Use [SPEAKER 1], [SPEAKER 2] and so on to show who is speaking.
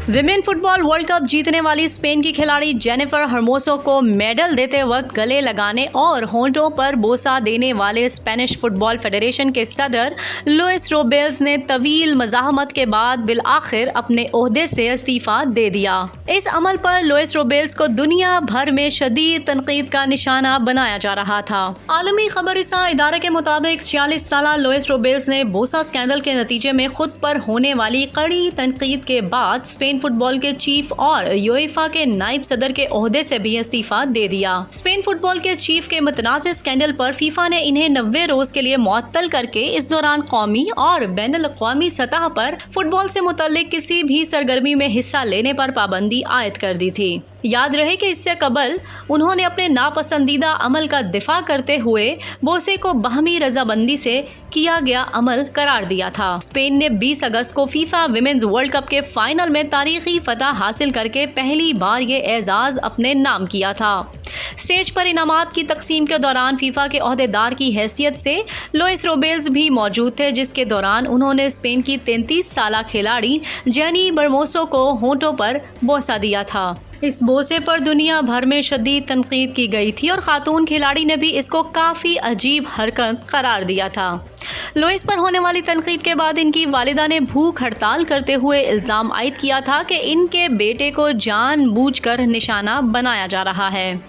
[SPEAKER 1] Women football world cup जीतने वाली Spain की खिलाड़ी जेनिफर हर्मोसो को मेडल देते वक्त गले लगाने और होंठों पर बोसा देने वाले स्पेनिश फुटबॉल फेडरेशन के सदर लुइस रोबेल्स ने तवील मज़ाहमत के बाद बिलआखिर अपने ओहदे से इस्तीफ़ा दे दिया। इस अमल पर लुइस रोबेल्स को दुनिया भर में शदीद तनकीद का निशाना बनाया जा रहा था। आलमी खबररसा इदारे के मुताबिक 46 साला लुइस रोबेल्स ने बोसा स्कैंडल के नतीजे में खुद पर होने वाली कड़ी तनकीद के बाद स्पेन फुटबॉल के चीफ और यूएफा के नायब सदर के ओहदे से भी इस्तीफा दे दिया। स्पेन फुटबॉल के चीफ के मुतनाज़ स्कैंडल पर फीफा ने इन्हें 90 रोज के लिए मुअत्तल करके इस दौरान कौमी और बैनुल-अक़वामी सतह पर फुटबॉल से मुतल्लिक किसी भी सरगर्मी में हिस्सा लेने पर पाबंदी आयद कर दी थी। याद रहे कि इससे कबल उन्होंने अपने नापसंदीदा अमल का दिफा करते हुए बोसे को बाहमी रजाबंदी से किया गया अमल करार दिया था। स्पेन ने 20 अगस्त को फीफा विमेन्स वर्ल्ड कप के फाइनल में तारीखी फतह हासिल करके पहली बार ये एजाज अपने नाम किया था। स्टेज पर इनामात की तकसीम के दौरान फीफा के ओहदेदार की हैसियत से लुइस रोबेल्स भी मौजूद थे, जिसके दौरान उन्होंने स्पेन की 33 साला खिलाड़ी जेनी हर्मोसो को होंठों पर बोसा दिया था। इस बोसे पर दुनिया भर में शदीद तनकीद की गई थी और खातून खिलाड़ी ने भी इसको काफ़ी अजीब हरकत करार दिया था। लुइस पर होने वाली तनकीद के बाद इनकी वालिदा ने भूख हड़ताल करते हुए इल्ज़ाम आयद किया था कि इनके बेटे को जानबूझकर निशाना बनाया जा रहा है।